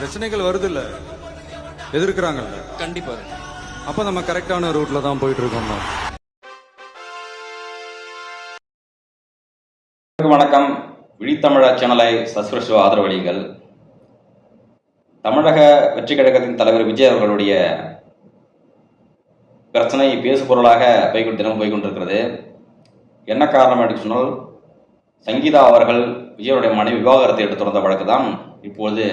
பிரச்சனைகள் வருது இல்ல, எதிர்க்கிறாங்கல்ல. கண்டிப்பா. அப்ப நம்ம கரெக்டான ரூட்ல தான் போயிட்டு இருக்கோம். வணக்கம். விழித்தமிழா சேனலை சஸ்பிரஷோ ஆதரவளிகள். தமிழக வெற்றி கழகத்தின் தலைவர் விஜய் அவர்களுடைய பிரச்சனை பேசு பொருளாக தினமும் போய்கொண்டிருக்கிறது. என்ன காரணம் என்று சொன்னால், சங்கீதா அவர்கள் விஜயனுடைய மனைவி விவாகரத்தை எடுத்து தொடர்ந்த வழக்கு தான் இப்பொழுது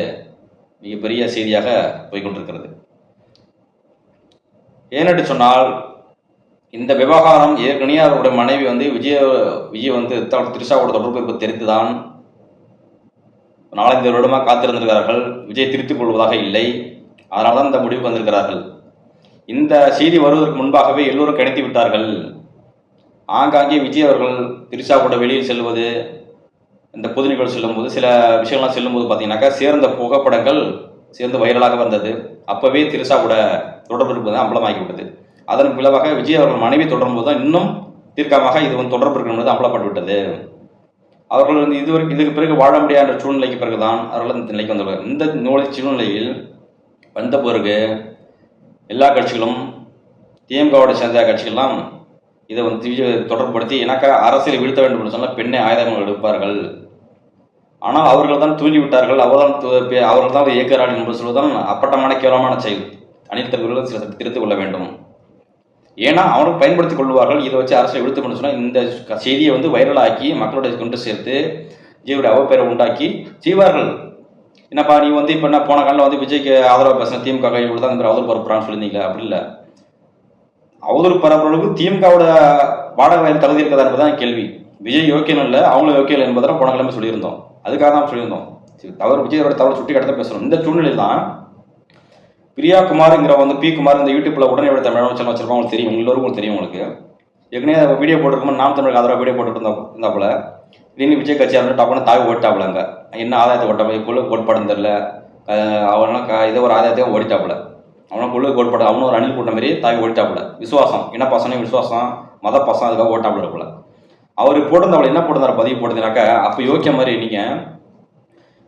மிகப்பெரிய செய்தியாக போய்கொண்டிருக்கிறது. ஏனென்று சொன்னால், இந்த விவகாரம் ஏற்கனவே அவருடைய மனைவி விஜய் திரிஷாவோட தொடர்பு தெரிந்துதான் 4-5 வருடமாக காத்திருந்திருக்கிறார்கள். விஜய் திருத்திக் கொள்வதாக இல்லை. அதனால தான் இந்த முடிவுக்கு வந்திருக்கிறார்கள். இந்த செய்தி வருவதற்கு முன்பாகவே எல்லோரும் கணித்து விட்டார்கள். ஆங்காங்கே விஜய் அவர்கள் திரிஷா கூட வெளியில் செல்வது, இந்த பொது நிகழ்ச்சி செல்லும்போது, சில விஷயங்கள்லாம் செல்லும்போது பார்த்தீங்கன்னாக்கா சேர்ந்த புகைப்படங்கள் சேர்ந்து வைரலாக வந்தது. அப்பவே திரிஷா கூட தொடர்பு இருப்பது அம்பலமாகிவிட்டது. அதன் விளைவாக விஜய் அவர்கள் மனைவி தொடரும்போது தான் இன்னும் தீர்க்கமாக இது தொடர்பு இருக்கிறது அம்பலப்பட்டு விட்டது. அவர்கள் இதுக்கு பிறகு வாழ முடியாத சூழ்நிலைக்கு பிறகுதான் அவர்கள் இந்த நிலைக்கு வந்துள்ளார். இந்த சூழ்நிலையில் வந்த பிறகு எல்லா கட்சிகளும், திமுகவோட சேர்ந்த கட்சிகள்லாம் இதை தொடர்புபடுத்தி எனக்கு அரசியல் வீழ்த்த வேண்டும் என்று சொன்னால் பெண்ணை ஆயுதங்கள் எடுப்பார்கள். ஆனால் அவர்கள் தான் தூண்டி விட்டார்கள். அவர்கள் தான் இயக்கிறார்கள் என்று சொல்வதுதான் அப்பட்டமான கேவலமான செயல். அணில் தலைவர்கள் சில திருத்திக் கொள்ள வேண்டும். ஏன்னா அவர்கள் பயன்படுத்திக் கொள்வார்கள். இதை வச்சு அரசியல் விழுத்து பண்ண சொன்னால் இந்த செய்தியை வைரலாக்கி மக்களுடைய கொண்டு சேர்த்து விஜயுடைய அவப்பெயரை உண்டாக்கி செய்வார்கள். என்னப்பா நீ இப்போ என்ன போன காலில் விஜய்க்கு ஆதரவாக பேசின திமுக இவ்வளோ தான் இந்த அவதூறு பரப்புறான்னு சொல்லியிருந்தீங்க. அப்படி இல்லை, அவதூறு பரப்புறவர்களுக்கு திமுகவோட வாடகை வயல் தகுதி இருக்கிறதா என்பதுதான் கேள்வி. விஜய் யோக்கியம் இல்லை, அவங்களும் யோக்கியம் இல்லை என்பதான் போன கிழமை சொல்லியிருந்தோம். அதுக்காக தான் சொல்லியிருந்தோம். விஜயோட தவறு சுட்டி கடத்த பேசணும். இந்த சூழ்நிலையில் தான் பிரியா குமார்ங்கிற பி குமார் இந்த யூடியூப்ல உடனே தமிழ் சேனல் வச்சிருப்பாங்க. உங்களுக்கு தெரியும், எல்லோருக்கும் தெரியும். உங்களுக்கு ஏற்கனவே வீடியோ போட்டுருக்கும், நாம் தமிழுக்கு ஆதரவாக வீடியோ போட்டுட்டு இருந்தாப்புல திடீர்னு விஜய் கட்சியாக டாப்னு தாவி ஓட்டாப்புலங்க. என்ன ஆதாயத்தை ஓட்டாப்புல, கொள்ளு கோட்பாடுன்னு தெரியல, அவனா இதை ஒரு ஆதாயத்தையும் ஓடிட்டாப்புல. அவனை கொள்ளு கோட்பாடு, அவனும் ஒரு அணில் கூட்டம் மாரி தாவி ஓடிட்டாப்புல. விசுவாசம், என்ன பசங்க விசுவாசம், மத பசங்க, அதுக்காக ஓட்டாப்புல இருப்பல. அவர் போட்டிருந்தாப்புல என்ன போட்டிருந்தாரு, பதிவு போட்டிருந்தாக்கா அப்போ யோக்கிய மாதிரி நீங்க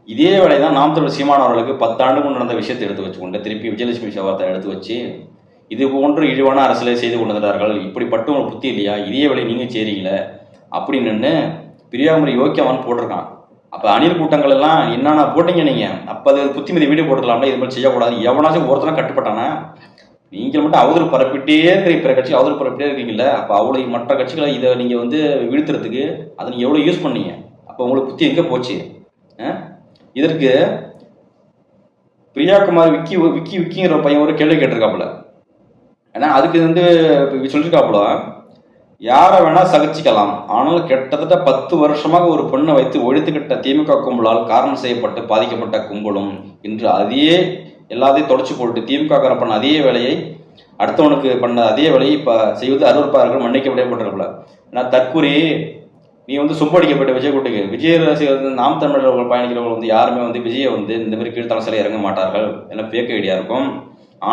இதே வேலை தான் நாம் தமிழ் சீமான் அவர்களுக்கு 10 ஆண்டு முன் நடந்த விஷயத்தை எடுத்து வச்சுக்கொண்டு திருப்பி விஜயலட்சுமி விவகாரத்தை எடுத்து வச்சு இது போன்று இழிவான அரசியலை செய்து கொண்டிருந்தார்கள். இப்படிப்பட்ட ஒரு புத்தி இல்லையா, இதே வேலை நீங்க செய்றீங்களே அப்படின்னு பிரியாமரி யோக்கியவான் போட்டிருக்கான். அப்போ அணில் கூட்டங்கள் எல்லாம் என்னென்ன போட்டீங்க நீங்க, அப்போ அது புத்திமதி வீடியோ போட்டுக்கலாம்ல, இது மாதிரி செய்யக்கூடாது. எவனாச்சும் ஒருத்தனா கட்டுப்பட்டானா? நீங்கள் மட்டும் அவதூறு பரப்பிட்டே இருக்கிற பிற கட்சி அவதூறு பரப்பிட்டே இருக்கீங்கல்ல. அப்போ அவ்வளோ மற்ற கட்சிகளை இதை நீங்கள் வீழ்த்துறதுக்கு அதை நீங்கள் எவ்வளோ யூஸ் பண்ணீங்க? அப்போ உங்களுக்கு புத்தி எங்கே போச்சு? இதற்கு பிரியா குமார் விக்கிங்கிற பையன் ஒரு கேள்வி கேட்டிருக்காப்புல. ஏன்னா அதுக்கு சொல்லியிருக்காப்புல, யாரை வேணா சகிச்சிக்கலாம், ஆனால் கிட்டத்தட்ட 10 வருஷமாக ஒரு பெண்ணை வைத்து ஒழித்துக்கிட்ட திமுக கும்பலால் காரணம் செய்யப்பட்டு பாதிக்கப்பட்ட கும்பலும் இன்று அதையே எல்லாத்தையும் தொடச்சு போட்டு திமுக பண்ண அதே வேலையை, அடுத்தவனுக்கு பண்ண அதே வேலையை இப்போ செய்வது அருவருப்பார்கள், மன்னிக்க விடையப்பட்டிருக்கல. ஏன்னா தற்கூரி நீ சொம்படிக்கப்பட்ட விஜய் கூட்டுக்கு விஜய் ரசிகர்கள், நாம் தமிழர்கள் பயணிக்கிறவர்கள் யாருமே விஜயை இந்த மாதிரி கீழ்த்தள சிலை இறங்க மாட்டார்கள், எல்லாம் பேக்க ஐடியா இருக்கும்.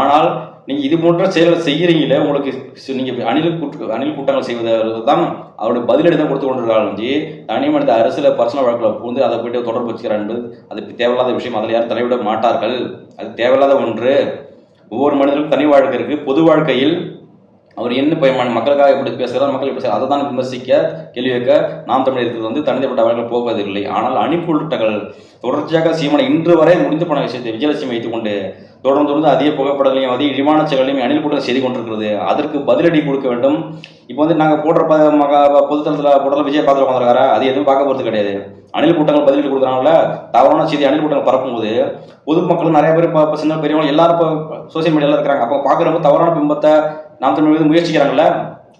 ஆனால் நீங்கள் இது போன்ற செயல்களை செய்கிறீங்களே, உங்களுக்கு நீங்கள் அணில் கூட்டங்கள் செய்வதற்கு தான் அவருடைய பதிலடி தான் கொடுத்து கொண்டிருக்காங்க. தனி மனித அரசியல் பர்சனல் வழக்கில் அதை போய்ட்டு தொடர்பு வச்சுக்கிறார் என்பது அது தேவையில்லாத விஷயம். அதில் யாரும் தலைவிட மாட்டார்கள். அது தேவையில்லாத ஒன்று. ஒவ்வொரு மனிதர்களும் தனி வாழ்க்கை இருக்குது. பொது வாழ்க்கையில் அவர் என்ன மக்களுக்காக எப்படி பேசுகிறார், மக்கள் எப்படி அதை தான் விமர்சிக்க, கேள்வி வைக்க நாம் தமிழ் இருக்கிறது தனிப்பட்ட வழக்கில் போவதில்லை. ஆனால் அணிக்கூட்டங்கள் தொடர்ச்சியாக சீமானை இன்று வரை முடிந்து போன விஷயத்தை விஜயலட்சுமி வைத்துக் கொண்டு தொடர்ந்து அதிக புகைப்படங்களையும் அதிக இழிவான செயல்களையும் அணில் கூட்டம் செய்து கொண்டிருக்கிறது. அதற்கு பதிலடி கொடுக்க வேண்டும். இப்போ நாங்கள் போடுற பொதுத்தளத்தில் போடுற விஜய் பார்த்து வந்திருக்காரா, அது எதுவும் பார்க்க போகிறது கிடையாது. அணில் கூட்டங்கள் பதிலடி கொடுக்குறாங்கள, தவறான செய்தி அணில் கூட்டங்கள் பரப்பும்போது பொதுமக்கள் நிறைய பேர் இப்போ சின்ன பெரியவங்க எல்லாரும் இப்போ சோசியல் மீடியாவில் இருக்கிறாங்க. அப்போ பார்க்குறவங்க தவறான பிம்பத்தை நாம் தமிழ் மீது முயற்சிக்கிறாங்கல்ல,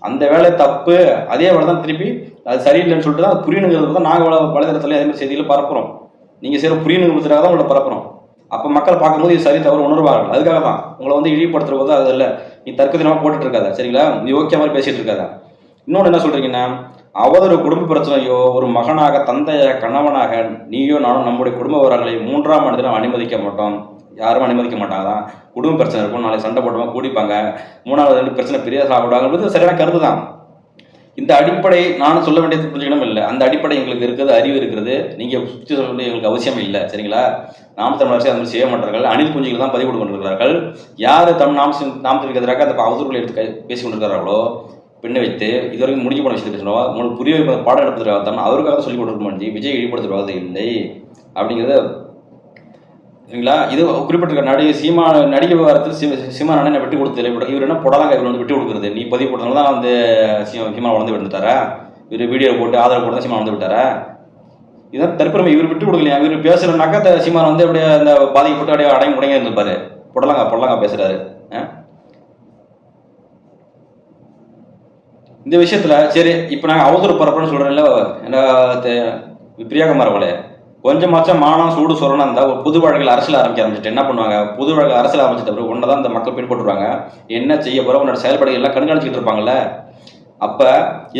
அந்த வேலை தப்பு. அதே வேலை தான் திருப்பி அது சரியில்லைன்னு சொல்லிட்டு தான் அது புரியணுங்கிறது தான் நாங்கள் வலைதளத்தில் அதே மாதிரி செய்தியில் பரப்புகிறோம். நீங்கள் செய்கிற புரியணுங்கிறதுக்காக தான் உங்களை பரப்புகிறோம். அப்போ மக்கள் பார்க்கும்போது இது சரி தவறு உணர்வார்கள். அதுக்காக தான் உங்களை இழிவுபடுத்துற போது அது இல்லை, நீ தர்க்கத்தினமாக போட்டுட்டு இருக்காத, சரிங்களா? நீ ஓகே மாதிரி பேசிட்டு இருக்காத. இன்னொன்று என்ன சொல்றீங்கன்னா, அவதொரு குடும்ப பிரச்சனையோ, ஒரு மகனாக, தந்தையாக, கணவனாக நீயோ நானும் நம்முடைய குடும்ப விவரங்களை 3ஆம் மனிதனும் அனுமதிக்க மாட்டோம். யாரும் அனுமதிக்க மாட்டாங்க தான். குடும்ப பிரச்சனை இருக்கும், நாளைக்கு சண்டை போடுவாங்க, கூடிப்பாங்க, 3வது பிரச்சனை பெரிய சாப்பிடுவாங்க, சரியான கருத்து தான். இந்த அடிப்படை நான் சொல்ல வேண்டியது புரிஞ்சுக்கணும் இல்லை. அந்த அடிப்படை எங்களுக்கு இருக்கிறது, அறிவு இருக்கிறது. நீங்க சுற்றி சொல்ல வேண்டிய எங்களுக்கு அவசியம் இல்லை. சரிங்களா? நாம் தமிழ் அரசு அந்த மாதிரி செய்ய மாட்டார்கள். அணில் குஞ்சுகள் தான் பதிவு கொண்டிருக்கிறார்கள். யாரு நாமத்திற்கு எதிராக அந்த அவதூறுகளை எடுத்து பேசி கொண்டிருக்கிறார்களோ பெண்ணை வைத்து இதுவரைக்கும் முடிஞ்சு போன விஷயத்தை பேசுகிறோம். உங்களுக்கு புரிய பாடம் எடுப்பதற்காக தான் அவருக்காக சொல்லிக் கொடுக்க விஜய் ஈடுபடுத்துவதாக இல்லை அப்படிங்கிறத சரிங்களா? இது குறிப்பிட்டிருக்க நடிகை விவகாரத்தில் சீமா அண்ணனை விட்டு கொடுத்தது. இவர் என்ன போடாதாங்க, இவர் வந்து விட்டு கொடுக்குறது. நீ பதிவு போட்டதுனால தான் வந்து சீமா வளர்ந்து விட்டுட்டாரா? இவர் வீடியோ போட்டு ஆதரவு போட்டு தான் சீமா வளர்ந்து விட்டாரா? இதான் தற்பெருமை. இவர் விட்டு கொடுக்கலையா? இவர் பேசுறனாக்கா சீமான் வந்து அப்படியே அந்த பாதிக்கப்பட்டு அப்படியே அடங்கி முடங்க இருந்திருப்பாரு. பொடலாங்க பேசுறாரு. இந்த விஷயத்துல சரி, இப்ப நாங்க அவசர பரப்புன்னு சொல்றேன்ல, என்ன பிரியாகுமார் அவளே கொஞ்சமாச்சும் மானம் சூடு சொல்லணும் இருந்தா ஒரு புது வழக்கில் அரசியல் ஆரம்பிக்க ஆரம்பிச்சுட்டு என்ன பண்ணுவாங்க? புது வழக்கு அரசியல் ஆரம்பிச்சிட்ட பிறகு ஒன்னதான் இந்த மக்கள் பின்பற்றுவாங்க. என்ன செய்ய போற உன்னோட செயல்பாடுகள் எல்லாம் கண்காணிச்சுட்டு இருப்பாங்கல்ல. அப்ப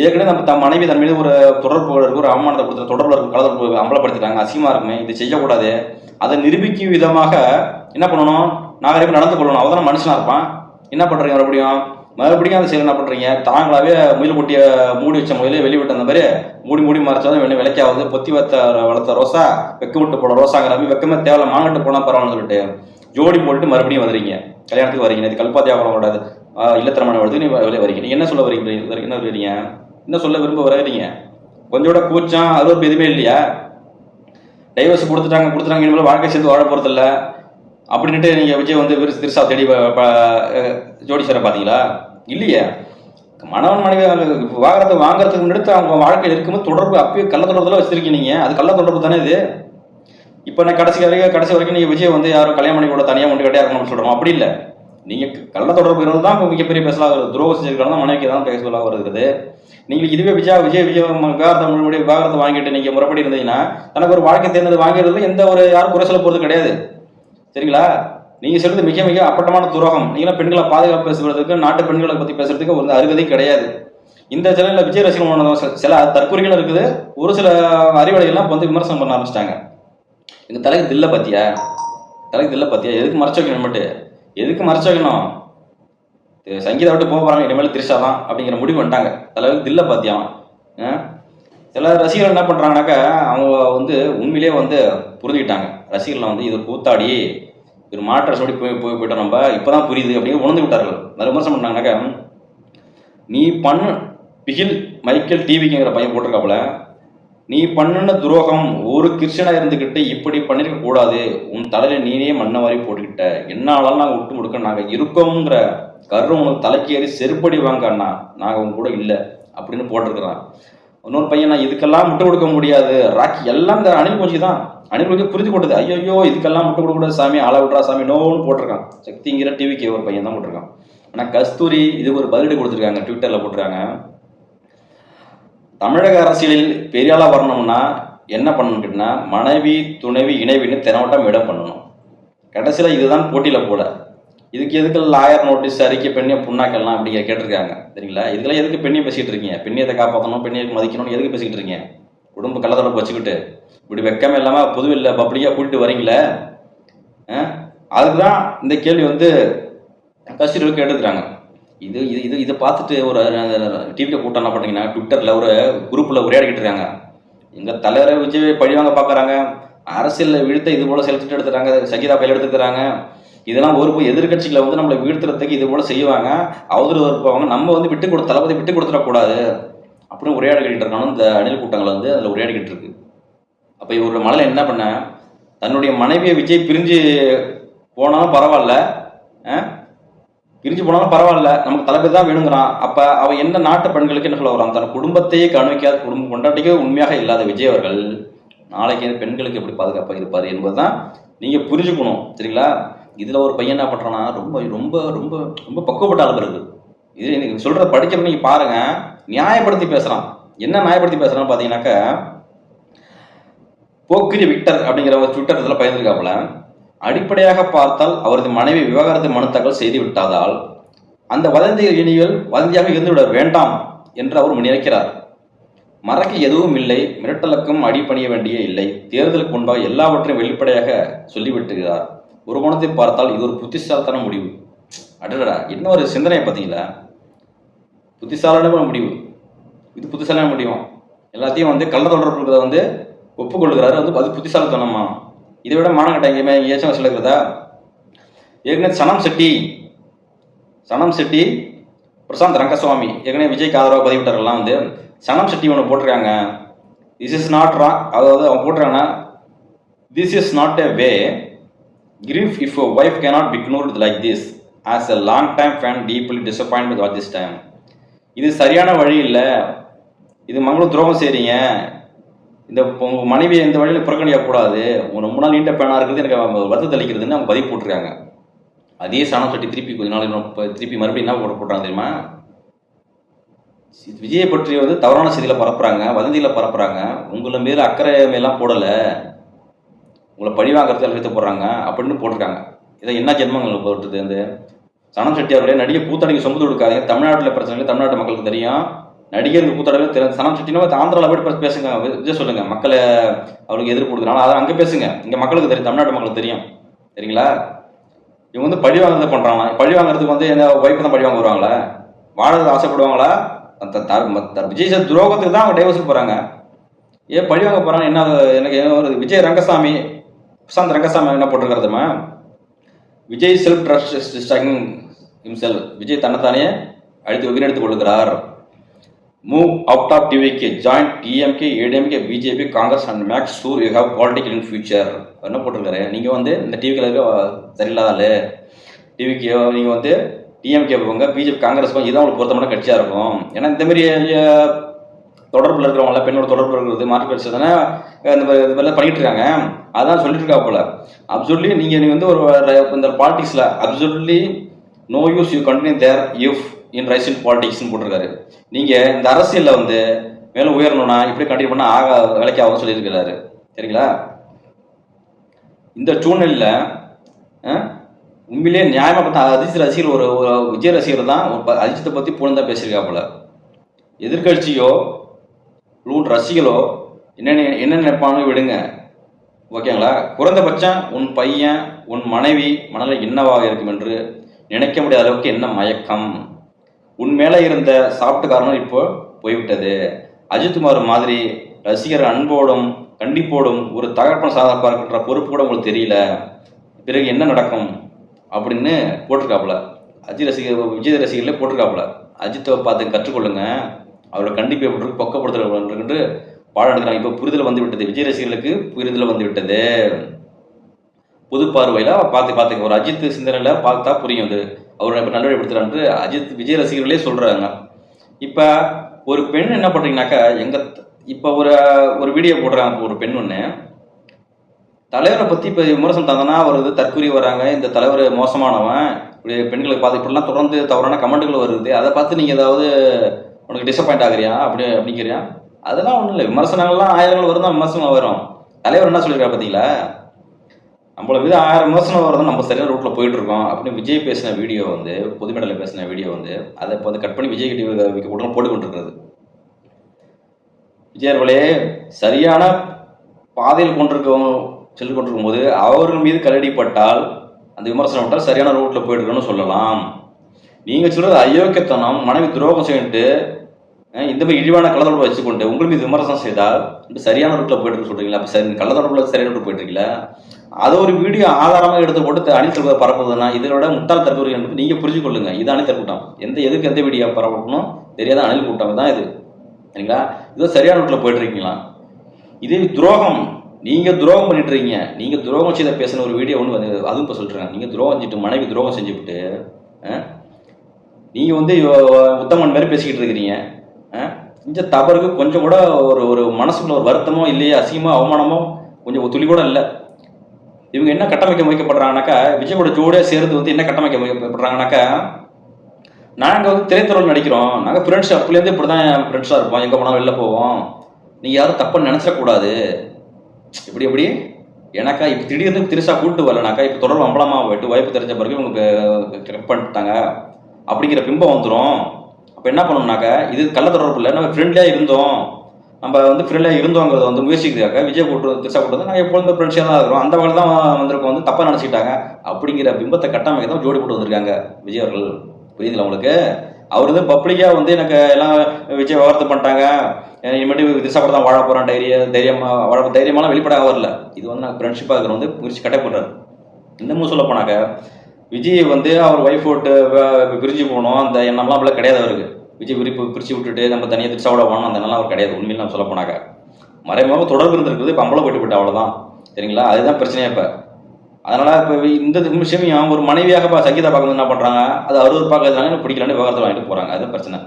ஏற்கனவே நம்ம தம் மனைவி தன் மீது ஒரு தொடர்பு இருக்கு, ஒரு அவமானத்தை கொடுத்த தொடர்பு இருக்கும், கலந்து அம்பலப்படுத்திட்டாங்க. அசிங்கமா இருக்குமே, இது செய்யக்கூடாது. அதை நிரூபிக்கும் விதமாக என்ன பண்ணணும்? நாகரிகம் நடந்து கொள்ளணும். அவதான் மனுஷனா இருப்பான். என்ன பண்றீங்க? மறுபடியும் அந்த செயல் என்ன பண்றீங்க? தாங்களாவே முயல் குட்டிய மூடி வச்ச முயலே வெளிவிட்ட அந்த மாதிரி மூடி மறைச்சாலும் விலைக்காவது பொத்தி வளர்த்த ரோசா வெக்க விட்டு போல ரோசாங்கிற மாதிரி வெக்கமே தேவை, மாங்கட்டு போனா பரவாயில்ல சொல்லிட்டு ஜோடி போட்டுட்டு மறுபடியும் வந்துறீங்க, கல்யாணத்துக்கு வரீங்க. இது கல்பாத்தியாவோட இல்லத்திரமான வருது, நீ வரீங்க. நீங்க என்ன சொல்ல வரீங்க? என்ன வரீங்க? என்ன சொல்ல விரும்ப வரீங்க? கொஞ்சோட கூச்சம் அறுவப்பு எதுவுமே இல்லையா? டைவர்ஸ் கொடுத்துட்டாங்க இனிமேல் வாழ்க்கை சேர்ந்து வாழ போறது இல்லை அப்படின்ட்டு நீங்க விஜய் வந்து திருசா தேடி ஜோடி சேர பாத்தீங்களா? இல்லையே. மணவன் மனைவி விவாகரத்தை வாங்குறதுக்கு முன்னாடி அவங்க வாழ்க்கையில் இருக்கும்போது தொடர்பு அப்பயே கள்ள தொடர்புல வச்சிருக்கீங்க. அது கள்ள தொடர்பு தானே இது. இப்ப நான் கடைசி வரைக்கும் நீங்க விஜய் வந்து யாரும் கல்யாணம் பண்ணி கூட தனியா ஒன்று கட்டியா இருக்கணும்னு சொல்றோம். அப்படி இல்லை. நீங்க கள்ள தொடர்பு இருந்தது தான் மிகப்பெரிய பேசலாம் வருது. துரோக செஞ்சிருக்கலாம் தான் மனைவிக்கு தான் பேசலாம் வருகிறது. நீங்க இதுவே விஜய் விவாகரத்தை வாங்கிட்டு நீங்க முறைப்படி இருந்தீங்கன்னா தனக்கு ஒரு வாழ்க்கை தேர்ந்தது வாங்கிறது எந்த ஒரு யாரும் குறை சொல்ல போறது கிடையாது. சரிங்களா? நீங்க சொல்றது மிக மிக அப்பட்டமான துரோகம். நீங்க பெண்களை பாதுகாப்பு பேசுறதுக்கு, நாட்டு பெண்களை பத்தி பேசுறதுக்கு ஒரு அருகதை கிடையாது. இந்த சேனல்ல விஜய் ரசிகர்கள் சில தற்கொலைகள் இருக்குது, ஒரு சில அறிவாளிகள்லாம் வந்து விமர்சனம் பண்ண ஆரம்பிச்சிட்டாங்க. எங்க தலைக்கு தில்ல பாத்தியா? எதுக்கு மறைச்சு வைக்கணும்? மட்டும் எதுக்கு மறைச்சு வைக்கணும்? சங்கீதா விட்டு போறாங்க, இனிமேல் திரிஷா தான் அப்படிங்கிற முடிவு வந்துட்டாங்க. தலைவருக்கு தில்ல பாத்தியான். சில ரசிகர்கள் என்ன பண்றாங்கனாக்கா அவங்க வந்து உண்மையிலேயே வந்து புரிஞ்சுக்கிட்டாங்க. ரசிகர்கள் வந்து இது கூத்தாடி ஒரு மாற்ற சொல்லி போயிட்டோம், நம்ம இப்பதான் புரியுது அப்படின்னு உணர்ந்து விட்டார்கள். நிறைய விமர்சனம் பண்ணாங்கனாக்கா, நீ பண்ணு பிகில் மைக்கேல் டிவிக்குங்கிற பையன் போட்டிருக்காப்புல, நீ பண்ணுன துரோகம் ஒரு கிருஷ்ணனா இருந்துகிட்டு இப்படி பண்ணிருக்க கூடாது, உன் தலையில நீனே மண்ணை வாரி போட்டுக்கிட்ட, என்னாலும் நாங்க விட்டு முடுக்க நாங்க இருக்கோங்கிற கரு உனக்கு தலைக்கு ஏறி செருப்படி வாங்க அண்ணா, நாங்க உங்க கூட இல்லை அப்படின்னு போட்டிருக்கிறான். இன்னொரு பையன், நான் இதுக்கெல்லாம் முட்டை கொடுக்க முடியாது ராக்கி, எல்லாம் இந்த அணில் பூச்சி தான். அணில் பூச்சி புரிஞ்சு கொடுத்தது. ஐயோ இதுக்கெல்லாம் முட்டை கொடுக்க கூடாது சாமி, ஆள விட்றா சாமி, நோன்னு போட்டிருக்கான். சக்திங்கிற டிவிக்கு ஒரு பையன் தான் போட்டிருக்கான். ஆனா கஸ்தூரி இதுக்கு ஒரு பதிலடி கொடுத்துருக்காங்க, ட்விட்டர்ல போட்டிருக்காங்க. தமிழக அரசியலில் பெரியாளா வரணும்னா என்ன பண்ணணும் கேட்டீங்கன்னா, மனைவி துணைவி இணைவின்னு தினவட்டம் இடம் பண்ணணும். கடைசியில இதுதான் போட்டியில போல. இதுக்கு எதுக்கு லாயர் நோட்டீஸ் அறிக்கை பெண்ணிய புண்ணாக்கலாம் அப்படிங்கிற கேட்டிருக்காங்க. சரிங்களா? இதுக்கெல்லாம் எதுக்கு பெண்ணியை பேசிட்டு இருக்கீங்க? பெண்ணியத்தை காப்பாற்றணும், பெண்ணியை மதிக்கணும்னு எதுக்கு பேசிக்கிட்டு இருக்கீங்க? குடும்ப கள்ளத்தொடர்பு வச்சுக்கிட்டு இப்படி வெக்கமே இல்லாம பொதுவில் பப்ளிக்கா கூட்டிட்டு வரீங்களே. அதுக்குதான் இந்த கேள்வி வந்து கஸ்தூரிகளுக்கு எடுத்துக்கிறாங்க. இதை பார்த்துட்டு ஒரு டிவியில் கூட்டம் என்ன பண்ணீங்கன்னா, ட்விட்டர்ல ஒரு குரூப்ல உரையாடிக்கிட்டு இருக்காங்க. எங்க தலைவரை விஜய் பழிவாங்க பாக்குறாங்க, அரசியல் வீழ்த்த இது போல செலுத்திட்டு எடுத்துறாங்க, சங்கீதா கையில் எடுத்துக்கிறாங்க. இதெல்லாம் ஒரு எதிர்கட்சிகளை வந்து நம்மளை வீழ்த்துறதுக்கு இது போல செய்வாங்க, அவதூறு இருப்பாங்க, நம்ம வந்து தளபதி விட்டு கொடுத்துடக்கூடாது அப்படின்னு உரையாடிக்கிட்டு இருக்காங்க. இந்த அணில் கூட்டங்களை வந்து அதில் உரையாடிக்கிட்டு இருக்கு. அப்போ இவரோட மலையில என்ன பண்ண, தன்னுடைய மனைவியை விஜய் பிரிஞ்சு போனாலும் பரவாயில்ல, நமக்கு தளபதி தான் வேணுங்கிறான். அப்ப அவ என்ன நாட்டு பெண்களுக்கு என்ன சொல்ல வரான்? தன் குடும்பத்தையே கவனிக்காத குடும்பம் கொண்டாட்டிக்கே உண்மையாக இல்லாத விஜய் அவர்கள் நாளைக்கு பெண்களுக்கு எப்படி பாதுகாப்பாக இருப்பாரு என்பதுதான் நீங்க புரிஞ்சுக்கணும். சரிங்களா? இதுல ஒரு பையன் என்ன பண்றான்னா, ரொம்ப ரொம்ப ரொம்ப ரொம்ப பக்குவப்பட்ட ஆள் இருக்கு. இது நீங்க சொல்றத படிக்கிறப்ப நீங்க பாருங்க, நியாயப்படுத்தி பேசுறான். என்ன நியாயப்படுத்தி பேசுறான்னு பாத்தீங்கன்னாக்க, போக்கிரி விக்டர் அப்படிங்கிற ஒரு ட்விட்டர் இதில் பயந்துருக்காப்புல, அடிப்படையாக பார்த்தால் அவரது மனைவி விவாகரத்து மனு தாக்கல் செய்து விட்டதால் அந்த வதந்திகள் வதந்தியாக இருந்துவிட வேண்டாம் என்று அவர் நினைக்கிறார். மறக்க எதுவும் இல்லை, மிரட்டலுக்கும் அடிபணிய வேண்டிய இல்லை, தேர்தலுக்கு முன்பாக எல்லாவற்றையும் வெளிப்படையாக சொல்லிவிட்டுகிறார். ஒரு கோணத்தை பார்த்தால் இது ஒரு புத்திசாலித்தன முடிவு. அடடா, என்ன ஒரு சிந்தனை பார்த்தீங்களா? புத்திசாலியான முடிவு. இது புத்திசாலியான முடியும். எல்லாத்தையும் வந்து கள்ள தொடர்பு இருக்கிறத வந்து ஒப்புக்கொள்கிறாரு. அது புத்திசாலித்தனமா? இதை விட மானங்கட்ட எங்கேயாச்சும் சொல்லிக்கிறதா? ஏற்கனவே சனம் செட்டி பிரசாந்த் ரங்கசுவாமி ஏற்கனவே விஜய்க்கு ஆதரவாக பதிவிட்டாரெல்லாம் வந்து சனம் செட்டி ஒன்று போட்டிருக்காங்க. This is not wrong. அதாவது அவங்க போட்டிருக்காங்கன்னா, this is not a way grief if your wife cannot be ignored like this as a long time fan deeply disappoint with what this time. இது சரியான வழி இல்லை, இது மங்களும் துரோகம் செய்றீங்க, இந்த உங்கள் மனைவியை இந்த வழியில் புறக்கணிக்கக்கூடாது, உங்கள் ரொம்ப நாள் நீண்ட பேனாக இருக்குது, எனக்கு வருத்தத்தை அளிக்கிறதுன்னு அவங்க பதிவு போட்டிருக்காங்க. அதே சனம் செட்டி திருப்பி கொஞ்ச நாள் திருப்பி மறுபடியும் என்ன போட்டுறாங்க தெரியுமா? விஜயை பற்றி வந்து தவறான செய்திகளை பரப்புறாங்க, வதந்திகளை பரப்புறாங்க, உங்களை மேல அக்கறை மேலாம் போடலை, உங்களை பழி வாங்குறது அழுத்த போடுறாங்க அப்படின்னு போட்டிருக்காங்க. இதை என்ன ஜென்மங்கள் போட்டுது? அந்த சனம் செட்டி அவர்களே நடிகை கூத்தடங்கி சொம்பு கொடுக்காதீங்க. தமிழ்நாட்டில் பிரச்சனைகள் தமிழ்நாட்டு மக்களுக்கு தெரியும். நடிகருக்கு கூத்தடங்கள் தெரியும். சனம் செட்டினா ஆந்திராவில் போய்ட்டு பேசுங்க, விஜய் சொல்லுங்க, மக்களை அவருக்கு எதிர்ப்பு கொடுக்குறாங்க, அதை அங்கே பேசுங்க. இங்கே மக்களுக்கு தெரியும், தமிழ்நாட்டு மக்களுக்கு தெரியும். சரிங்களா? இவங்க வந்து பழி வாங்குறத பண்றாங்க. பழி வாங்குறதுக்கு வந்து என்ன ஒய்ஃப் தான் பழி வாங்க வருவாங்களா? வாழறது ஆசைப்படுவாங்களா? விஜய் சார் துரோகத்துக்கு தான் அவங்க டைவர்ஸுக்கு போறாங்க. ஏன் பழி வாங்க போறாங்க? என்ன எனக்கு ஒரு விஜய் ரங்கசாமி பிரசாந்த் ரங்கசாமி என்ன போட்டிருக்கிறதுமா, Vijay self distracting himself, Vijay தன்னைத்தானே வீணெடுத்துக் கொள்கிறார். Move out of TVK, join DMK, ADMK, BJP, Congress and makes sure you have political in future. என்ன போட்டிருக்காரு? நீங்கள் வந்து இந்த டிவிக்கு சரியில்லாத ஆளு, டிவிக்கு நீங்கள் வந்து டிஎம்கே போங்க, பிஜேபி காங்கிரஸ் போங்க, இதுதான் உங்களுக்கு பொருத்தமான கட்சியாக இருக்கும். ஏன்னா இந்த மாதிரி தொடர்பில் இருக்கிறவங்கள, பெண்ணோட தொடர்பு இருக்கிறது, மாற்று கட்சி தானே இந்த மாதிரிலாம் பண்ணிட்டு இருக்காங்க. அதான் சொல்லிட்டு இருக்கா போல. அப்சல்யூட்லி நீங்கள் வந்து ஒரு இந்த பாலிடிக்ஸில் absolutely no use you continue there if in rise in பாலிடிக்ஸ்னு போட்டிருக்காரு. நீங்கள் இந்த அரசியலில் வந்து மேலும் உயரணும்னா இப்படி கண்டினியூ பண்ணால் வேலைக்கு ஆகும் சொல்லியிருக்கிறாரு. சரிங்களா? இந்த சூழ்நிலையில் உண்மையிலேயே நியாயமாக பார்த்தா அஜித் ரசிகர் ஒரு விஜய் ரசிகர் தான் அஜித்தை பற்றி புகழ்ந்தா பேசியிருக்கா போல. எதிர்கட்சியோ ரசிகளோ என்ன நினைப்பானு விடுங்க, ஓகேங்களா? குறைந்தபட்சம் உன் பையன் உன் மனைவி மனநிலை என்னவாக இருக்கும் என்று நினைக்க முடியாத அளவுக்கு என்ன மயக்கம். உன் மேலே இருந்த சாப்பிட்டு காரணம் இப்போ போய்விட்டது. அஜித்குமார் மாதிரி ரசிகர் அன்போடும் கண்டிப்போடும் ஒரு தகப்பன் சாதா பார்க்கின்ற பொறுப்பு கூட உங்களுக்கு தெரியல, பிறகு என்ன நடக்கும் அப்படின்னு போட்டிருக்காப்புல. விஜய் ரசிகர்களே போட்டிருக்காப்புல. அஜித்தை பார்த்து கற்றுக்கொள்ளுங்க, அவரை கண்டிப்பாக எப்படி பக்கப்படுத்துகின்ற பாடம் எடுக்கிறாங்க. இப்போ புரிதல் வந்து விட்டது, விஜய் ரசிகர்களுக்கு புரிதல் வந்து விட்டது. புது பார்வையில் பார்த்து ஒரு அஜித் சிந்தனையில் பார்த்தா புரியும் அது அவர் இப்போ நல்வழிப்படுத்துறான்ட்டு விஜய் ரசிகர்களே சொல்கிறாங்க. இப்போ ஒரு பெண் என்ன பண்ணுறீங்கனாக்கா, இப்போ ஒரு வீடியோ போடுறாங்க. ஒரு பெண் ஒன்று தலைவரை பற்றி இப்போ விமர்சனம் தந்தனா வருது, தற்கூறி வராங்க, இந்த தலைவர் மோசமானவன், இப்படி பெண்களுக்கு பார்த்து இப்படிலாம் தொடர்ந்து தவறான கமெண்ட்டுகள் வருது, அதை பார்த்து நீங்கள் ஏதாவது உனக்கு டிசப்பாயிண்ட் ஆகுறியா அப்படிங்கிறியா? அதெல்லாம் ஒன்றும் இல்லை. விமர்சனங்கள்லாம் ஆயிரங்கள் வரும் தான் விமர்சனம் வரும். தலைவர் என்ன சொல்லியிருக்கா பார்த்தீங்களா? நம்மள மீது 1000 விமர்சனம் வருதும், நம்ம சரியான ரூட்டில் போயிட்டு இருக்கோம் அப்படின்னு விஜய் பேசின வீடியோ வந்து, பொதுமேடையில் பேசின வீடியோ வந்து, அதை இப்போ வந்து கட் பண்ணி விஜய் கிட்ட உடனே போட்டு கொண்டிருக்கிறது. விஜய் அவர்களே சரியான பாதையில் சென்று கொண்டிருக்கும் போது அவர்கள் மீது கல்லடிப்பட்டால், அந்த விமர்சனம் விட்டால் சரியான ரூட்டில் போயிட்டு சொல்லலாம். நீங்கள் சொல்றது அயோக்கியத்தனம், மனைவி துரோகம் செய்யிட்டு இந்த மாதிரி இழிவான கள்ளத்தொடர்பு வச்சுக்கொண்டு உங்கள் மீது விமர்சனம் செய்தால் சரியான ரூட்டில் போயிட்டு சொல்றீங்களா? அப்போ சரி, கள்ளத்தொடர்புல சரியான ரூட் போயிட்டு இருக்கீங்களா? அதை ஒரு வீடியோ ஆதாரமாக எடுத்து போட்டு அணில் தரப்பு பரப்புதுன்னா இதோட முட்டாள் தரப்பு என்று நீங்கள் புரிஞ்சு கொள்ளுங்க. இது அணில் தரக்கூட்டம். எதுக்கு எந்த வீடியோ பரப்பணும் தெரியாத அணில் கூட்டம் தான் இது. சரிங்களா? இதோ சரியான ரூட்டில் போயிட்டு இருக்கீங்களா? இது துரோகம். நீங்கள் துரோகம் பண்ணிட்டு இருக்கீங்க. நீங்கள் துரோகம் செய்த பேசின ஒரு வீடியோ ஒன்று வந்து அதுவும் இப்போ சொல்லிட்டுருங்க. நீங்கள் துரோகம் செஞ்சுட்டு மனைவி துரோகம் செஞ்சுவிட்டு நீங்கள் வந்து உத்தமன் மாதிரி பேசிக்கிட்டு இருக்கிறீங்க. இந்த தவறுக்கு கொஞ்சம் கூட ஒரு மனசுக்குள்ள ஒரு வருத்தமோ இல்லையே, அசிங்கமோ அவமானமோ கொஞ்சம் துளி கூட இல்லை. இவங்க என்ன கட்டமைக்க வைக்கப்படுறாங்கனாக்கா, விஜய் கூட ஜோடியாக சேர்ந்து வந்து என்ன கட்டமைக்க வைக்கப்படுறாங்கனாக்கா, நாங்கள் வந்து திரைத்துறையில் நடிக்கிறோம், நாங்கள் ஃப்ரெண்ட்ஸ் அப்பலேருந்து இப்படி தான் ஃப்ரெண்ட்ஸாக இருப்போம், எங்கே போனாலும் வெளில போவோம், நீங்கள் யாரும் தப்பாக நினச்சிடக்கூடாது. எப்படி ஏன்னாக்கா இப்போ திடீர்னு திருசா கூப்பிட்டு வரலனாக்கா, இப்போ தொடர்பு அம்பலமாக போயிட்டு வாய்ப்பு தெரிஞ்ச பிறகு இவங்க கரெக்ட் பண்ணிட்டாங்க அப்படிங்கிற பிம்பம் வந்துடும். அப்போ என்ன பண்ணணும்னாக்கா, இது கள்ள தொடர்பு இல்லை, நம்ம ஃப்ரெண்ட்லியாக இருந்தோம், நம்ம வந்து ஃப்ரெண்ட்லியாக இருந்தோங்கிறத வந்து முயற்சிக்கிறாக்க விஜய் கூட்டு திருசா கூட்டு நாங்கள் எப்பொழுதுமே ஃப்ரெண்ட்ஸியாக தான் இருக்கிறோம், அந்த வகையில் தான் வந்திருக்கோம், வந்து தப்பாக நினச்சிக்கிட்டாங்க அப்படிங்கிற பிம்பத்தை கட்டமைக்க தான் ஜோடி போட்டு வந்திருக்காங்க விஜய் அவர்கள். புரியுதுல உங்களுக்கு? அவர் வந்து பப்ளிக்காக வந்து எனக்கு எல்லாம் விஜய் விவரத்து பண்ணிட்டாங்க, இனிமேட்டு திரிசா கூட தான் வாழ போகிறேன், தைரியமாலாம் வெளிப்படாக வரல. இது வந்து நான் ஃப்ரெண்ட்ஷிப்பாக இருக்கிற வந்து பிரிச்சு கட்டை போடுறாரு. இன்னமும் சொல்ல போனாக்க விஜய் வந்து அவர் ஒய்ஃப் விட்டு பிரிஞ்சு போகணும் அந்த எண்ணம்லாம் அப்படியே கிடையாது அவருக்கு. விஜய் பிரிச்சு விட்டுட்டு நம்ம தனியாக திரிசாவோட வாங்கணும் அந்த எண்ணம்லாம் அவர் கிடையாது. உண்மையில் நம்ம சொல்ல போனாக்க மறைமுகமாக தொடர்பு இருந்திருக்குது, இப்போ அம்பளம் போயிட்டு அவ்வளோதான். சரிங்களா, அதுதான் பிரச்சனையே இப்போ. அதனால இப்போ இந்த விஷயம் ஒரு மனைவியாக சங்கீதா பார்க்கும்போது என்ன பண்ணுறாங்க, அது அவர் பார்க்கறதுனால எனக்கு பிடிக்கலன்னு விவகாரத்தை வாங்கிட்டு போகிறாங்க. அதுதான் பிரச்சனை.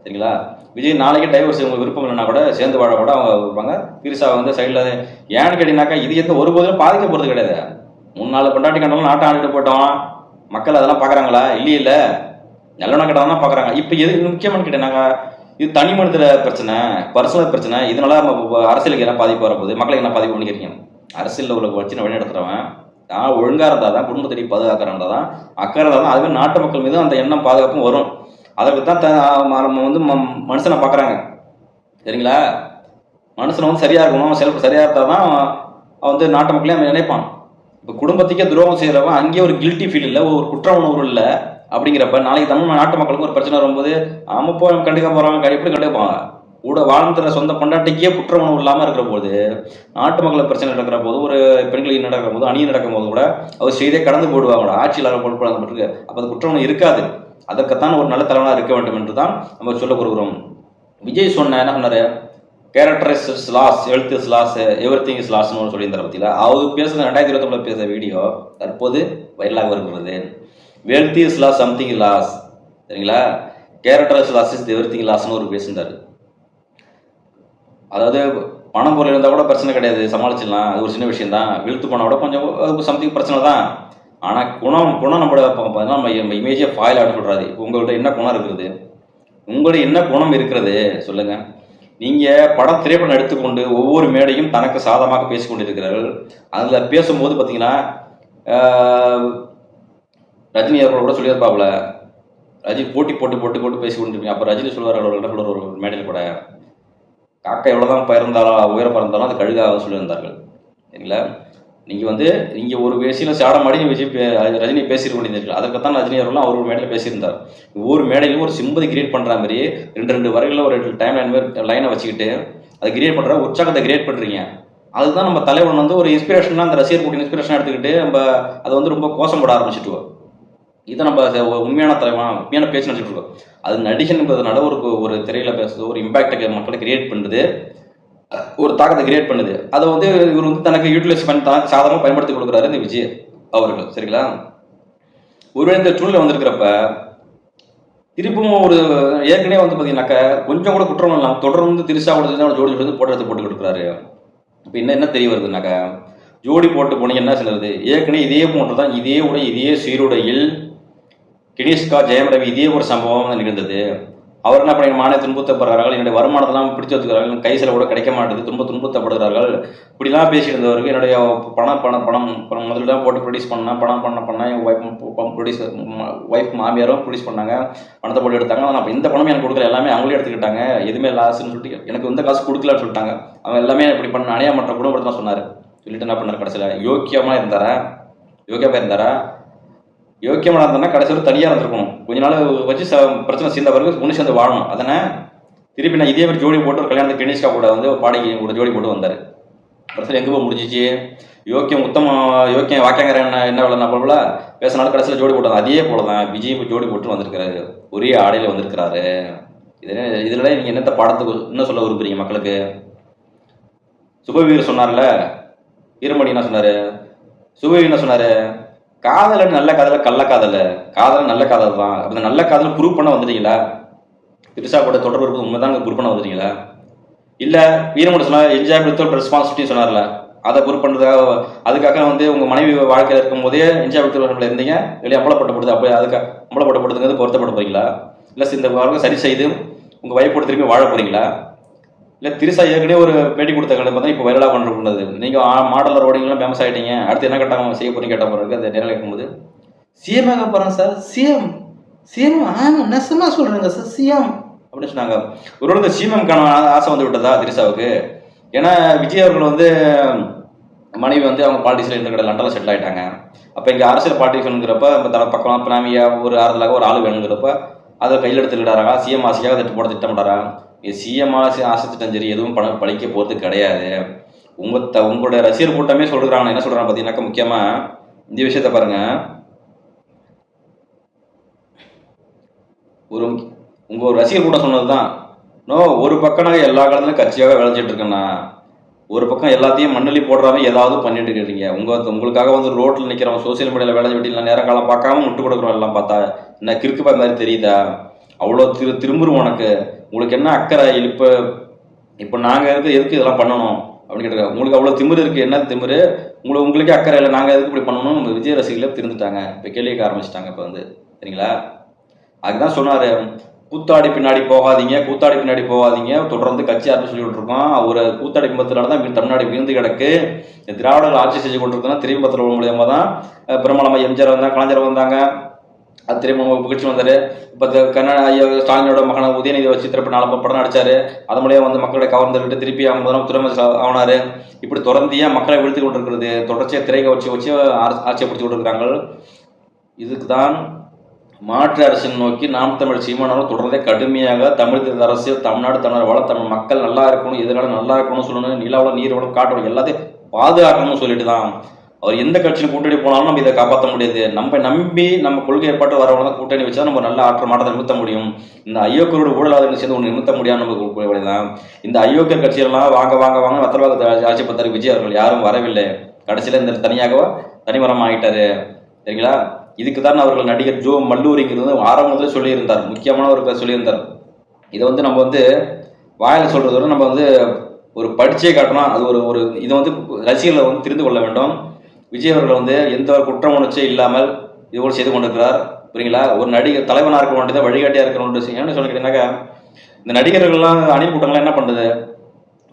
சரிங்களா, விஜய் நாளைக்கு டைவர்ஸ் உங்களுக்கு விருப்பம் இல்லைன்னா கூட சேர்ந்து வாழ கூட அவங்க இருப்பாங்க. திரிசா வந்து சைடில் ஏன்னு கேட்டீங்கன்னாக்கா இது எந்த ஒருபோதும் பாதிக்க போகிறது கிடையாது. 3-4 பெண்டாட்டி கண்டாலும் நாட்டை ஆண்டுட்டு போட்டோம், மக்கள் அதெல்லாம் பார்க்குறாங்களா? இல்லையில்ல, நல்லவனா கேட்டால் தான் பார்க்குறாங்க. இப்போ எது முக்கியமானு கேட்டீங்கன்னாக்கா இது தனி மனித பிரச்சனை, பர்சனல் பிரச்சனை. இதனால நம்ம அரசியலுக்கு என்ன பாதிப்பு வரப்போகுது, மக்களுக்கு என்ன பாதிப்பு பண்ணிக்கிறீங்க? அரசியலில் உள்ள வச்சு வழி நடத்துறவன் நான் ஒழுங்காக இருந்தால் தான், குடும்பத்தடி பாதுகாக்கிறா இருந்தால் தான், அக்கறை இருந்தால் தான், அதுவே நாட்டு மக்கள் மீது அந்த எண்ணம் பாதுகாப்பும் வரும். அதற்கு தான் நம்ம வந்து மனுஷனை பார்க்குறாங்க. சரிங்களா, மனுஷனை வந்து சரியாக இருக்கணும், சில சரியாக இருந்தால் தான் வந்து நாட்டு மக்களே அவன் நினைப்பான். இப்போ குடும்பத்துக்கே துரோகம் செய்கிறவன் அங்கேயே ஒரு கில்ட்டி ஃபீல் இல்லை, ஒரு குற்ற உணர்வு இல்லை. அப்படிங்கிறப்ப நாளைக்கு தமிழ் நாட்டு மக்களுக்கு ஒரு பிரச்சனை வரும்போது ஆமாம் போ கண்டுக்க போகிறாங்க, எப்படி கண்டுப்பாங்க? கூட வாழ்ந்துற சொந்த பொண்டாட்டிக்கே குற்ற உணவு இல்லாமல் இருக்கிற போது, நாட்டு மக்களுக்கு பிரச்சனை நடக்கிற போது, ஒரு பெண்களுக்கு நடக்கிற போது, அணியை நடக்கும் போது கூட அவர் செய்தே கடந்து போடுவாங்க, ஆட்சியில் போட்டு. அப்போ அது குற்ற உணவு இருக்காது. அதற்குத்தான் ஒரு நல்ல தலைவனாக இருக்க வேண்டும் என்று தான் நம்ம சொல்ல கூறுகிறோம். விஜய் என்ன சொன்னார், character is lost, health is lost, every thing is லாஸ்ன்னு சொல்லியிருந்தார். பற்றியில் அவர் பேசுகிற 2021 பேசுகிற வீடியோ தற்போது வைரலாக வருகிறது. Wealth is lost, something is lost. சரிங்களா, character is lost is every thing லாஸ்ன்னு ஒரு பேசியிருந்தார். அதாவது பணம் பொருள் இருந்தால் கூட பிரச்சனை கிடையாது, சமாளிச்சிடலாம், அது ஒரு சின்ன விஷயம் தான். வெல்த் போனால் கூட கொஞ்சம் சம்திங் பிரச்சனை தான். ஆனால் குணம் நம்மளோட நம்ம இமேஜே ஃபாயில் ஆகிட்டு சொல்கிறாரு. இப்போ உங்கள்கிட்ட என்ன குணம் இருக்கிறது, உங்களுடைய என்ன குணம் இருக்கிறது சொல்லுங்கள். நீங்கள் திரைப்படம் எடுத்துக்கொண்டு ஒவ்வொரு மேடையும் தனக்கு சாதமாக பேசிக்கொண்டு இருக்கிறார்கள். அதில் பேசும்போது பார்த்தீங்கன்னா ரஜினி அவர்கள் கூட சொல்லியிருப்பாப்புல, ரஜினி போட்டி போட்டு பேசி கொண்டிருப்பீங்க. அப்போ ரஜினி சொல்வார் ஒரு மேடையில் கூட, காக்கா எவ்வளோதான் பறந்தாலும் உயர பறந்தாலும் அது கழுகாக சொல்லியிருந்தார்கள். சரிங்களா, நீங்கள் வந்து நீங்கள் ஒரு விஷயம் சாடமாடி ரஜினி பேசிட்டு கொண்டிருந்தீர்கள். அதற்குத்தான் ரஜினி அவர்களும் அவர் ஒரு மேடையில் பேசியிருந்தார். ஒவ்வொரு மேடையிலும் ஒரு சிம்பதி கிரியேட் பண்ணுற மாதிரி 2 வரைகளில் ஒரு டைம் லைனை வச்சுக்கிட்டு அதை கிரியேட் பண்ணுற உற்சாகத்தை கிரியேட் பண்ணுறீங்க. அதுதான் நம்ம தலைவன் வந்து ஒரு இன்ஸ்பிரேஷனாக அந்த ரசிகர் கூட்டி இன்ஸ்பிரேஷனாக எடுத்துக்கிட்டு நம்ம அதை வந்து ரொம்ப கோஷப்பட ஆரம்பிச்சுட்டுவோம். இதை நம்ம உண்மையான தலைவன் உண்மையான பேச்சு நினச்சிட்டு இருக்கோம். அது நடிகன் என்பதனால ஒரு திரையில பேசுறது, ஒரு இம்பாக்டை மக்களை கிரியேட் பண்ணுது, ஒரு தாக்கத்தை கிரியேட் பண்ணுது. அதை வந்து இவர் வந்து தனக்கு யூட்டிலைஸ் பண்ணி தனக்கு சாதகமாக பயன்படுத்தி கொடுக்குறாரு இந்த விஜய் அவர்கள். சரிங்களா, ஒருவேளை இந்த சூழ்நிலை வந்திருக்கிறப்ப திருப்பவும் ஒரு ஏற்கனவே வந்து பார்த்தீங்கன்னாக்கா கொஞ்சம் கூட குற்றம் இல்லாமல் தொடர்ந்து திரிசாவோட ஜோடி வந்து போட்டு கொடுக்குறாரு. இப்போ என்ன தெரிய வருதுனாக்கா, ஜோடி போட்டு போனீங்க என்ன சொல்றது, ஏற்கனவே இதே போன்று தான் இதே உடை இதே சீருடையில் கினேஷ்கா ஜெயம் ரவி இதே ஒரு சம்பவம் நிகழ்ந்தது. அவர் என்ன பண்ணி மாநில துன்புறுத்தப்படுறார்கள், என்னுடைய வருமானத்தெல்லாம் பிடிச்சு வச்சுக்கிறார்கள், கை செலவு கூட கிடைக்க மாட்டேது, துன்புறுத்தப்படுகிறார்கள், இப்படிலாம் பேசிட்டு இருந்தவருக்கு என்னுடைய பணம் முதல்ல போட்டு ப்ரொடியூஸ் பண்ண என் ஒய்ஃப் மாமியாரும் ப்ரொடியூஸ் பண்ணாங்க, பணத்தை போட்டு எடுத்தாங்க. ஆனால் அப்போ இந்த பணம் எனக்கு கொடுக்கல, எல்லாமே அவங்களே எடுத்துக்கிட்டாங்க, எதுவுமே லாஸ்ன்னு சொல்லிட்டு எனக்கு எந்த காசு கொடுக்கலான்னு சொல்லிட்டாங்க. அவங்க எல்லாமே இப்படி பண்ண அணியாமற்ற குடும்பத்தை சொன்னார். சொல்லிட்டு என்ன பண்ணார், கடைசியில் யோக்கியமாக இருந்தாரா இருந்தானா கடைசி ஒரு தனியாக இருந்திருக்கணும். கொஞ்ச நாள் வச்சு பிரச்சனை சேர்ந்தவர்கள் ஒன்று சேர்ந்து வாழணும். அதனை திருப்பி நான் இதே மாதிரி ஜோடி போட்டு ஒரு கல்யாணத்துக்கு கணேஷ்கா கூட வந்து பாடகி கூட ஜோடி போட்டு வந்தார். கடைசியில் எங்கே போய் முடிஞ்சிச்சு, யோக்கியம் வாக்கியங்கிற என்ன வேலை போல பேசினாலும் கடைசியில் ஜோடி போட்டு அதே போல தான் விஜய் ஜோடி போட்டு வந்திருக்கிறாரு, ஒரே ஆடையில் வந்திருக்கிறாரு. இதில் நீங்கள் என்னத்த பாடத்துக்கு என்ன சொல்ல விரும்புறீங்க மக்களுக்கு? சுபவீர் சொன்னார்ல, ஈரமணி என்ன சொன்னார், சுபவீர் என்ன சொன்னார், காதல் நல்ல காதல் கள்ள காதல் நல்ல காதல் தான். அப்படி நல்ல காதல் ப்ரூவ் பண்ண வந்துட்டீங்களா? திரிசா கூட தொடர்பு இருக்குது உண்மைதான் ப்ரூவ் பண்ண வந்துட்டீங்களா? இல்லை வீரமணி சொன்னார் என்ஜாய் வித் ரெஸ்பான்சிபிலிட்டி சொன்னார்ல, அதை ப்ரூவ் பண்ணுறதுக்காக அதுக்காக வந்து உங்கள் மனைவி வாழ்க்கையில் இருக்கும் போதே என்ஜாய் வித் இருந்தீங்க, இல்லை அம்பலப்பட்டப்படுது, அப்போ அதுக்கு அம்பலப்பட்டப்படுதுங்கிறது பொருத்தப்பட போறீங்களா? இல்லை இந்த வாழ்க்கை சரி செய்து உங்கள் வைப்போடு திரும்பி வாழ போறீங்களா? இல்லை திரிசா ஏற்கனவே ஒரு பேட்டி கொடுத்த கடை பார்த்தா இப்போ வைரலாக பண்ணுறது, நீங்கள் மாடலர் ஓடிங்கெல்லாம் ஃபேமஸ் ஆகிட்டீங்க, அடுத்து என்ன கட்டாங்க செய்ய போறீங்க கேட்ட போகிறது. அது நேரில் கேட்கும்போது சிஎம்மாக போகிறேன் சார், சிஎம் நெசமா சொல்கிறேங்க சார் சிஎம் அப்படின்னு சொன்னாங்க. ஒரு இந்த சிஎம்கான ஆசை வந்து விட்டதா திரிசாவுக்கு? ஏன்னா விஜய் அவர்கள் வந்து மனைவி வந்து அவங்க பாலிட்டிக்ஸில் இருந்த கடை லண்டனில் செட்டில் ஆகிட்டாங்க. அப்போ இங்கே அரசியல் பாலிட்டிக்ஸ் வேணுங்கிறப்ப நம்ம பக்கம் பினாமியாக ஒரு ஆறுதலாக ஒரு ஆள் வேணுங்கிறப்ப அதை கையில் எடுத்துக்கிட்டாரா? சிஎம் ஆசையாக திட்டம் போட திட்டமிட்டாரா? சிஎம் ஆசை திட்டம் சரி எதுவும் பணம் பழிக்க போகிறது கிடையாது. உங்களுடைய ரசிகர் கூட்டமே சொல்கிறாங்க. என்ன சொல்கிறாங்க பார்த்தீங்கன்னாக்கா, முக்கியமாக இந்த விஷயத்த பாருங்க. உங்கள் ரசிகர் கூட்டம் சொன்னது தான், ஒரு பக்கம் நாங்கள் எல்லா காலத்துலையும் கட்சியாக விளைஞ்சிட்டு இருக்கேன்னா, ஒரு பக்கம் எல்லாத்தையும் மண்ணலி போடுறாம ஏதாவது பண்ணிட்டு இருக்கிறீங்க. உங்களுக்காக ரோட்டில் நிற்கிறோம், சோசியல் மீடியாவில் வேலை வெட்டிலாம் நேரம் காலம் பார்க்காம முட்டு கொடுக்குறோம். எல்லாம் பார்த்தா என்ன கிறுக்கு மாதிரி தெரியுதா? அவ்வளோ திரும்புறோம். உங்களுக்கு என்ன அக்கறை? இப்போ நாங்கள் எதுக்கு இதெல்லாம் பண்ணணும் அப்படின்னு கேட்டிருக்காங்க. உங்களுக்கு அவ்வளோ திமிரு இருக்குது. என்ன திமிரு? உங்களுக்கே அக்கறை இல்லை, நாங்கள் எதுக்கு இப்படி பண்ணணும்? நம்ம விஜய் ரசிகர்களே திருந்துட்டாங்க. இப்போ கேள்வி கேட்க ஆரம்பிச்சிட்டாங்க. இப்போ சரிங்களா? அதுதான் சொன்னார், கூத்தாடி பின்னாடி போகாதீங்க, தொடர்ந்து கட்சி ஆரம்பிச்சு சொல்லிட்டு இருக்கோம். ஒரு கூத்தாடி பிம்பத்தினால தான் தமிழ்நாடு விழுந்து கிடக்கு. திராவிடர்கள் ஆட்சி செஞ்சு கொண்டிருக்கோம்னா திரைப்படத்தில் மூலியமாக தான் பிரம்மலமா எம்ஜிஆர் வந்தாங்க, கலைஞர் வந்தாங்க, அது திரைப்படம் புகழ்ச்சி வந்தார். இப்போ ஸ்டாலினோட மகனை உதயநிதி வச்சு திரைப்படம் 4 படம் நடிச்சாரு. அது மூலியம் மக்களுடைய கவர்ந்துக்கிட்டு திருப்பி அவங்க முதலமைச்சர் ஆனார். இப்படி தொடர்ந்தியா மக்களை வீழ்த்தி கொண்டிருக்கிறது. தொடர்ச்சியாக திரையை வச்சு ஆட்சியை பிடிச்சி கொண்டிருக்கிறாங்க. இதுக்கு தான் மாற்று அரசின் நோக்கி நாம் தமிழ் சீமானவர்கள் தொடர்ந்தே கடுமையாக தமிழ் அரசியல், தமிழ்நாடு வள தமிழ் மக்கள் நல்லா இருக்கணும், எதிரால நல்லா இருக்கணும்னு சொல்லணும், நிலவளம் நீர்வளம் காட்டணும், எல்லாத்தையும் பாதுகாக்கணும்னு சொல்லிட்டு தான் அவர் எந்த கட்சியில் கூட்டணி போனாலும் நம்ம இதை காப்பாற்ற முடியாது. நம்ம நம்பி நம்ம கொள்கை ஏற்பாட்டு வரவங்க தான் கூட்டணி வச்சா நம்ம நல்ல மாற்றத்தை நிறுத்த முடியும். இந்த அயோக்கியரோட ஊழலாளர்கள் சேர்ந்து ஒன்று நிறுத்த முடியாது. நமக்கு தான் இந்த அயோக்கியர் கட்சியெல்லாம் வாங்க வத்தல்வாக ஆட்சி பார்த்தாரு விஜய் அவர்கள். யாரும் வரவில்லை. கடைசியில் இந்த தனிமரம் ஆகிட்டாரு. சரிங்களா? இதுக்கு தான் அவர்கள் நடிகர் ஜோ மல்லூரிங்கிறது ஆரம்பத்தில் சொல்லியிருந்தார். முக்கியமான ஒரு சொல்லியிருந்தார். இதை நம்ம வாயில் சொல்றத விட நம்ம ஒரு படிச்சே காட்டணும். அது ஒரு இதை ரசிகர்களை தெரிந்து கொள்ள வேண்டும். விஜய் அவர்கள் எந்த ஒரு குற்றம் உணர்ச்சியும் இல்லாமல் இதுபோல் செய்து கொண்டிருக்கிறார். புரியுங்களா? ஒரு நடிகர் தலைவனாக இருக்க வேண்டியது, வழிகாட்டியாக இருக்க வேண்டியது. ஏன்னு சொல்லி கேட்டீங்கன்னாக்கா, இந்த நடிகர்கள்லாம் அணில் கூட்டங்கள்லாம் என்ன பண்ணுறது?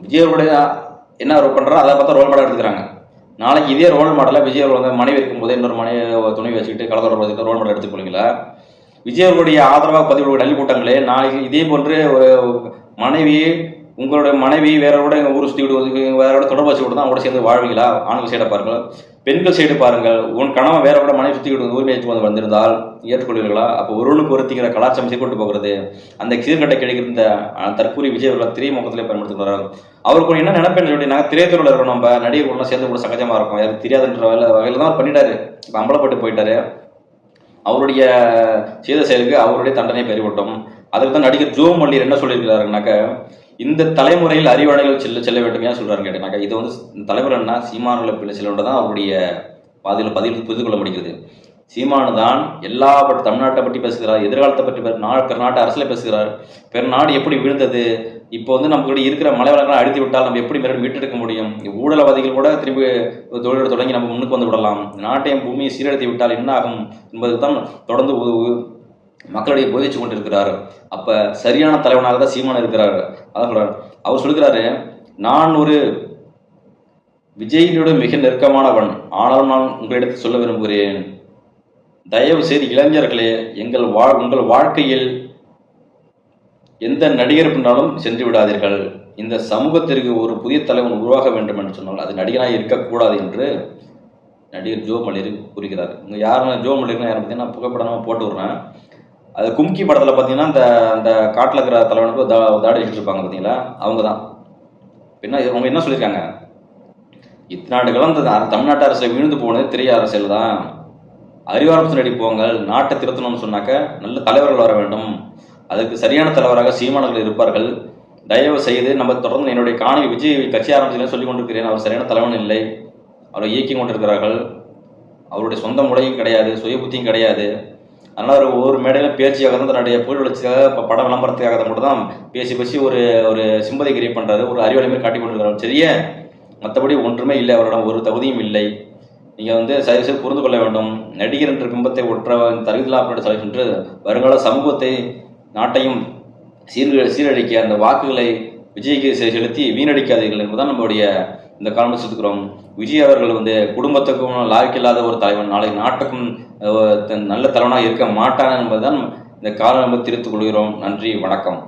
விஜய் அவருடைய என்ன ரோல் பண்ணுறா அதை பார்த்தா ரோல் மாடல் எடுத்துக்கிறாங்க. நாளைக்கு இதே ரோல் மாடலாக விஜய் அவர்கள் மனைவி இருக்கும்போது இன்னொரு துணை வச்சுக்கிட்டு கலந்தோட வச்சுக்கிட்டு ரோல் மாடல் எடுத்துக்கொள்ளுங்களா? விஜய் அவருடைய ஆதரவாக பதிவு நடிகை கூட்டங்களே நாளைக்கு இதே போன்று ஒரு உங்களுடைய மனைவி வேறோட ஊர் சுற்றி விட்டு வேறோட தொடர்பு வச்சு விட்டு தான் அவங்களோட சேர்ந்து வாழ்வீங்களா? ஆண்கள் சைடை பாருங்கள், பெண்கள் சைடு பாருங்கள். உன் கணவன் வேறோட மனைவி சுற்றி விட்டு உரிமை வந்திருந்தால் ஏற்றுக்கொள்வீர்களா? அப்போ ஒருவனுக்கு ஒருத்திங்கிற கலாச்சாரம் சீர்கொண்டு போகிறது. அந்த சீர்கட்டை கிடைக்கிற இந்த தற்கூரி விஜய் அவர்கள் திரைமுகத்திலே பயன்படுத்துகிறார். அவருக்கு என்ன நினைப்பேன்னு சொல்லினா, திரைத்துறையில் இருக்கிற நம்ம நடிகர் ஒன்றா சேர்ந்து கூட சகஜமாக இருக்கும். யாருக்கு தெரியாதுன்ற வகையில் தான் அவர் பண்ணிட்டாரு. இப்போ அம்பலப்பட்டு போயிட்டாரு. அவருடைய செய்த செயலுக்கு அவருடைய தண்டனை பெறப்பட்டோம். அதுக்கு தான் நடிகர் ஜோ மல்லி என்ன சொல்லியிருக்கிறாருனாக்க, இந்த தலைமுறையில் அறிவாளிகள் செல்ல வேண்டும். ஏன் சொல்றாரு கேட்டீங்கன்னாக்கா, இது இந்த தலைமுறைன்னா சீமானுகளை பிள்ளை செல்ல தான் அவருடைய பதில் புரிந்து கொள்ள முடிகிறது. சீமானு தான் தமிழ்நாட்டை பற்றி பேசுகிறார், எதிர்காலத்தை பற்றி பெருநாட்டு அரசியலை பேசுகிறார். பெருநாடு எப்படி விழுந்தது, இப்போ நமக்கு இருக்கிற மலைவளங்களை அழித்து விட்டால் நம்ம எப்படி மீட்டெடுக்க முடியும்? ஊழலவாதிகள் கூட திரும்பி தொழிலோடு தொடங்கி நம்ம முன்னுக்கு வந்து விடலாம். நாட்டையும் பூமியை சீரழித்து விட்டால் என்ன ஆகும் என்பது தான் தொடர்ந்து மக்களுடைய போதிச்சு கொண்டிருக்கிறார். அப்ப சரியான தலைவனாக தான் சீமான் இருக்கிறார். அதான் சொல்றாரு. அவர் சொல்கிறாரு, நான் ஒரு விஜயினோட மிக நெருக்கமானவன், ஆனாலும் நான் உங்களிடத்தில் சொல்ல விரும்புகிறேன், தயவு செய்து இளைஞர்களே, உங்கள் வாழ்க்கையில் எந்த நடிகர் பின்னாலும் சென்று விடாதீர்கள். இந்த சமூகத்திற்கு ஒரு புதிய தலைவன் உருவாக வேண்டும் என்று சொன்னால் அது நடிகனாக இருக்கக்கூடாது என்று நடிகர் ஜோ மல்லி கூறுகிறார். இங்கே யாருன்னா ஜோ மல்லிகனா யாரும் பார்த்தீங்கன்னா புகைப்படமாக போட்டு விட்றேன். அது கும்கி படத்தில் பார்த்தீங்கன்னா அந்த காட்டில் இருக்கிற தலைவனுக்கு தாடி வச்சுருப்பாங்க பார்த்தீங்களா, அவங்க தான். பின்ன அவங்க என்ன சொல்லியிருக்காங்க, இத்தனாண்டு காலம் தமிழ்நாட்டு அரசியல் விழுந்து போனது திரை அரசியல் தான். அறிவார்ப்பு நடிப்போங்கள், நாட்டை திருத்தணும்னு சொன்னாக்க நல்ல தலைவர்கள் வர வேண்டும். அதுக்கு சரியான தலைவராக சீமானவர்கள் இருப்பார்கள். தயவு செய்து நம்ம தொடர்ந்து என்னுடைய விஜய் கட்சி ஆரம்பிச்சுன்னு சொல்லி கொண்டிருக்கிறேன். அவர் சரியான தலைவன் இல்லை, அவரை இயக்கி கொண்டிருக்கிறார்கள். அவருடைய சொந்த முறையும் கிடையாது, சுய புத்தியும் கிடையாது. அதனால் ஒவ்வொரு மேடையில் பேச்சுக்காக தான் தன்னுடைய புகழ் வளர்ச்சிக்காக படம் விளம்பரத்துக்காக மட்டும் தான் பேசி ஒரு சிம்பதி கிரியேட் பண்ணுறாரு, ஒரு அறிவாளி காட்டி கொண்டிருக்கிறார். சரியே, மற்றபடி ஒன்றுமே இல்லை, அவரிடம் ஒரு தகுதியும் இல்லை. நீங்கள் செய்து புரிந்து கொள்ள வேண்டும். நடிகர் என்ற பிம்பத்தை ஒற்ற தகுதிலாம் அப்படின்னு என்று வருங்கால சமூகத்தை நாட்டையும் சீரழிக்க அந்த வாக்குகளை விஜய்க்கு செலுத்தி வீணடிக்காதீர்கள் என்பதுதான் நம்மளுடைய இந்த காலம் செலுத்துக்கிறோம். விஜய் அவர்கள் குடும்பத்துக்கும் லாய்க்கில்லாத ஒரு தலைவன், நாளை நாட்டுக்கும் நல்ல தலைவனாக இருக்க மாட்டான் என்பதுதான் இந்த காலம் திருத்துக் கொள்கிறோம். நன்றி, வணக்கம்.